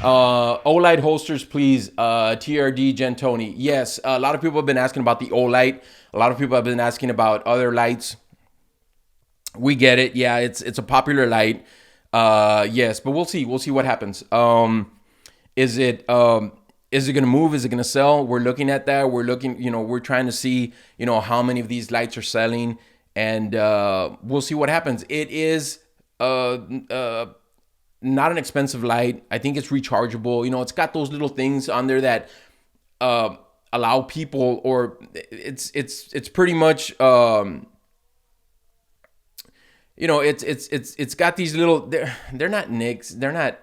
Olight holsters, please. TRD Gentoni. Yes, a lot of people have been asking about the Olight. A lot of people have been asking about other lights. We get it. Yeah, it's a popular light. Yes, but we'll see. We'll see what happens. Is it gonna move? Is it gonna sell? We're looking at that. We're looking. We're trying to see. How many of these lights are selling, and we'll see what happens. It is not an expensive light. I think it's rechargeable. It's got those little things on there that allow people, or it's pretty much it's got these little, they're not nicks. They're not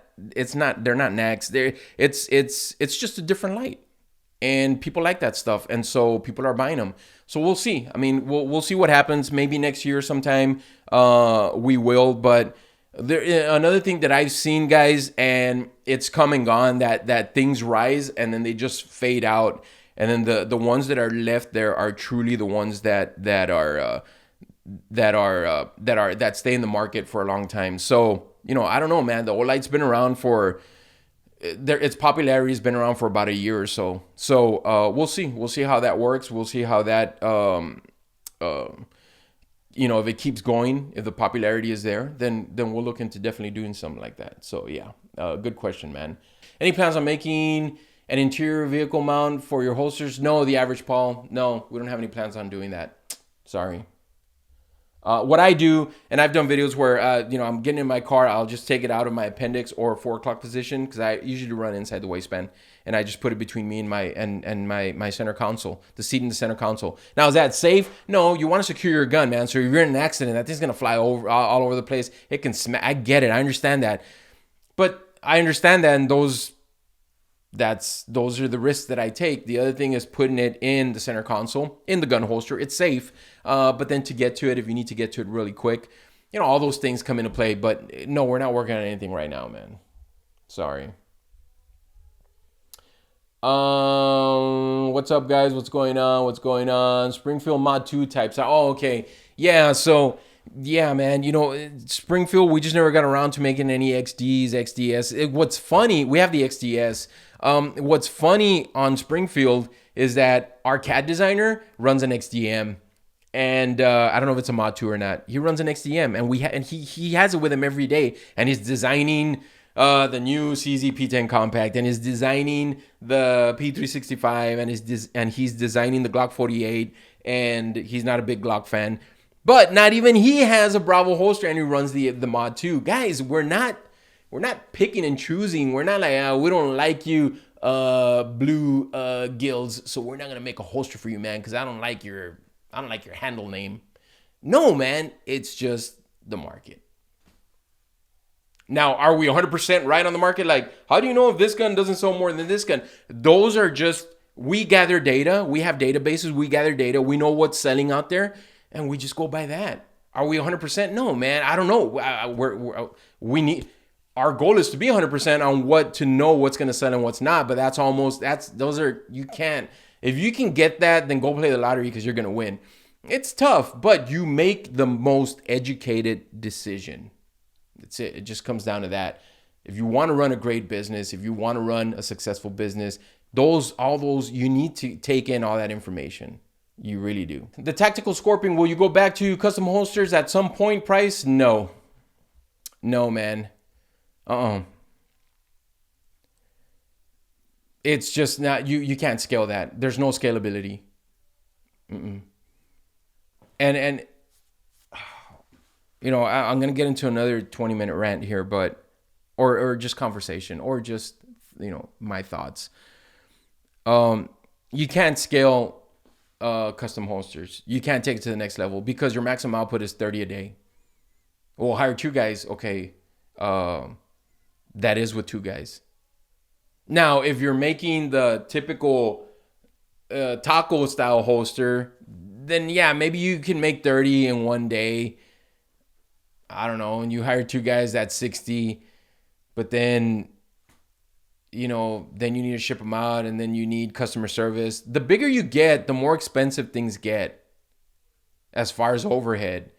necks. It's just a different light. And people like that stuff, and so people are buying them. So we'll see. I mean, we'll see what happens. Maybe next year sometime we will. But another thing that I've seen, guys, and it's come and gone, that things rise and then they just fade out, and then the ones that are left there are truly the ones that stay in the market for a long time. So I don't know, man. The Olight's been around for. Its popularity has been around for about a year or so. So we'll see. We'll see how that works. We'll see how that, if it keeps going, if the popularity is there, then we'll look into definitely doing something like that. So yeah, good question, man. Any plans on making an interior vehicle mount for your holsters? No, the average Paul. No, we don't have any plans on doing that. Sorry. What I do, and I've done videos where, I'm getting in my car, I'll just take it out of my appendix or 4 o'clock position, because I usually run inside the waistband, and I just put it between me and my center console, the seat in the center console. Now, is that safe? No, you want to secure your gun, man. So if you're in an accident, that thing's going to fly all over the place. It can smack. I get it. I understand that. But I understand that, and those are the risks that I take. The other thing is putting it in the center console, in the gun holster. It's safe, but then to get to it, if you need to get to it really quick, all those things come into play. But no, we're not working on anything right now, man. Sorry. What's up, guys? What's going on? Springfield Mod 2 types. Oh, okay. Yeah, so... Yeah, man, Springfield, we just never got around to making any XDs, XDS. What's funny, we have the XDS. What's funny on Springfield is that our CAD designer runs an XDM. And I don't know if it's a Mod 2 or not. He runs an XDM, and he has it with him every day. And he's designing the new CZ P10 Compact, and he's designing the P365, and he's designing the Glock 48, and he's not a big Glock fan. But not even he has a Bravo holster, and he runs the Mod 2. Guys, we're not picking and choosing. We're not like, we don't like you, blue guilds, so we're not gonna make a holster for you, man, because I don't like your handle name. No, man, it's just the market. Now, are we 100% right on the market? Like, how do you know if this gun doesn't sell more than this gun? Those are just, we gather data. We have databases. We gather data. We know what's selling out there. And we just go by that. Are we 100%? No, man. I don't know. Our goal is to be 100% on to know what's going to sell and what's not. But you can't. If you can get that, then go play the lottery, because you're going to win. It's tough, but you make the most educated decision. That's it. It just comes down to that. If you want to run a great business, if you want to run a successful business, you need to take in all that information. You really do. The Tactical Scorpion, will you go back to custom holsters at some point, Price? No. No, man. It's just not, you can't scale that. There's no scalability. And I'm going to get into another 20-minute rant here, but, or just conversation, or just, my thoughts. You can't scale custom holsters. You can't take it to the next level, because your maximum output is 30 a day. Well, hire 2 guys. Okay. That is with 2 guys. Now, if you're making the typical taco style holster, then yeah, maybe you can make 30 in one day. I don't know. And you hire 2 guys, that's 60. But then, then you need to ship them out, and then you need customer service. The bigger you get, the more expensive things get as far as overhead.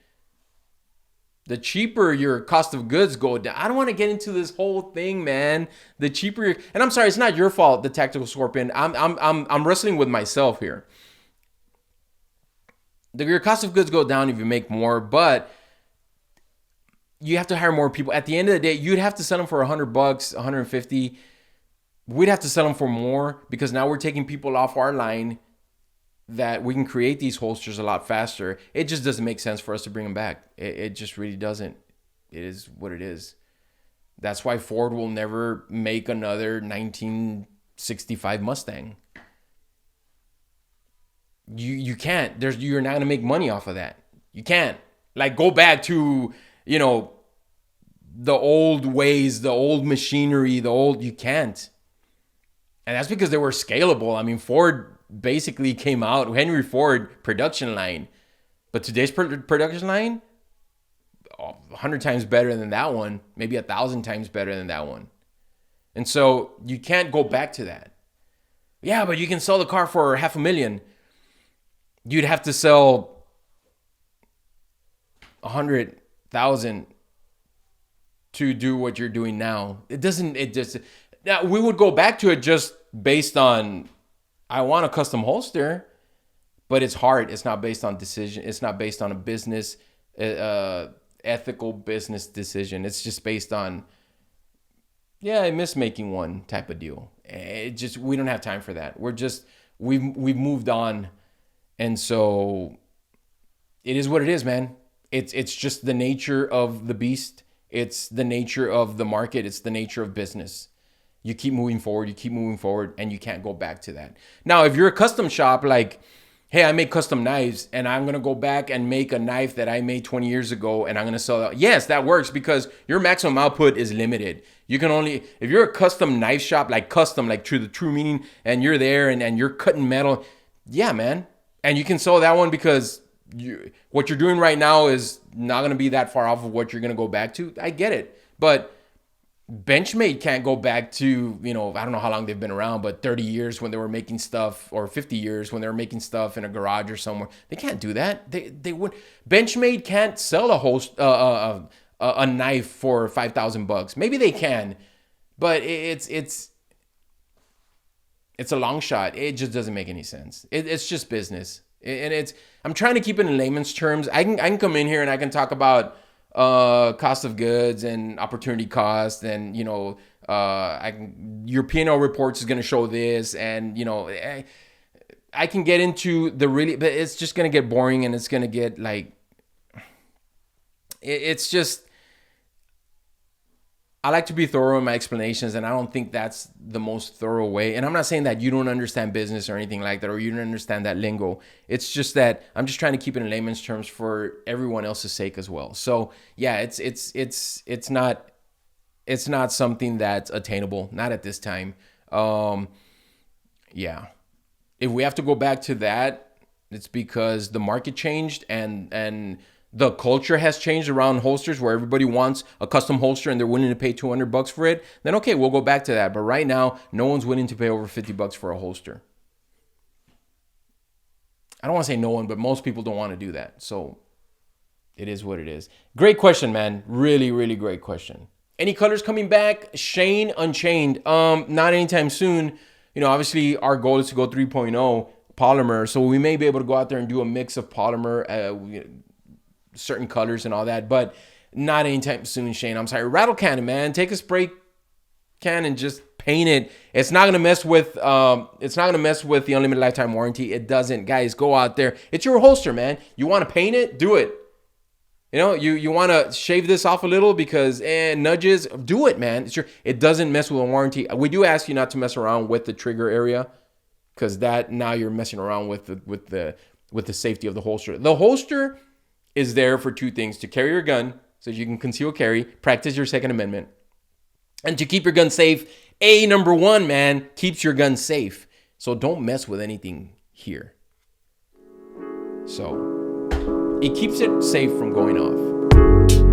The cheaper your cost of goods go down. I don't want to get into this whole thing, man. The cheaper, and I'm sorry, it's not your fault, the Tactical Scorpion. I'm wrestling with myself here. Your cost of goods go down if you make more, but you have to hire more people. At the end of the day, you'd have to sell them for $100, $150. We'd have to sell them for more because now we're taking people off our line that we can create these holsters a lot faster. It just doesn't make sense for us to bring them back. It just really doesn't. It is what it is. That's why Ford will never make another 1965 Mustang. You can't. You're not gonna make money off of that. You can't. Like, go back to, the old ways, the old machinery, you can't. And that's because they were scalable. I mean, Ford basically came out, Henry Ford production line. But today's production line, 100 times better than that one, maybe 1,000 times better than that one. And so you can't go back to that. Yeah, but you can sell the car for $500,000. You'd have to sell 100,000 to do what you're doing now. Now we would go back to it just based on, I want a custom holster, but it's hard. It's not based on decision. It's not based on a business, ethical business decision. It's just based on, I miss making one type of deal. We don't have time for that. We've moved on. And so it is what it is, man. It's just the nature of the beast. It's the nature of the market. It's the nature of business. You keep moving forward, and you can't go back to that. Now, if you're a custom shop, like, hey, I make custom knives, and I'm going to go back and make a knife that I made 20 years ago, and I'm going to sell that. Yes, that works because your maximum output is limited. You can only, if you're a custom knife shop, like custom, like the true meaning, and you're there and you're cutting metal, yeah, man. And you can sell that one because what you're doing right now is not going to be that far off of what you're going to go back to. I get it. But Benchmade can't go back to, I don't know how long they've been around, but 30 years when they were making stuff, or 50 years when they were making stuff in a garage or somewhere. They can't do that. They would. Benchmade can't sell a knife for $5,000. Maybe they can, but it's a long shot. It just doesn't make any sense. It's just business. And I'm trying to keep it in layman's terms. I can come in here and I can talk about cost of goods and opportunity cost, and your P&L reports is going to show this, and I can get into but it's just going to get boring, and it's going to get like, it's just, I like to be thorough in my explanations, and I don't think that's the most thorough way. And I'm not saying that you don't understand business or anything like that, or you don't understand that lingo. It's just that I'm just trying to keep it in layman's terms for everyone else's sake as well. So yeah, it's not something that's attainable, not at this time. Yeah, if we have to go back to that, it's because the market changed and the culture has changed around holsters, where everybody wants a custom holster and they're willing to pay $200 for it. Then okay, we'll go back to that. But right now, no one's willing to pay over $50 for a holster. I don't want to say no one, but most people don't want to do that. So it is what it is. Great question, man. Really, really great question. Any colors coming back? Shane Unchained. Not anytime soon. Obviously our goal is to go 3.0 polymer. So we may be able to go out there and do a mix of polymer, certain colors and all that, but not anytime soon, Shane. I'm sorry. Rattle cannon, man. Take a spray can and just paint it. It's not gonna mess with the unlimited lifetime warranty. It doesn't. Guys, go out there. It's your holster, man. You want to paint it? Do it. You want to shave this off a little because nudges. Do it, man. It doesn't mess with a warranty. We do ask you not to mess around with the trigger area, because that now you're messing around with the safety of the holster. The holster is there for two things: to carry your gun so you can conceal carry, practice your Second Amendment, and to keep your gun safe. Number one, man, keeps your gun safe. So don't mess with anything here. So it keeps it safe from going off.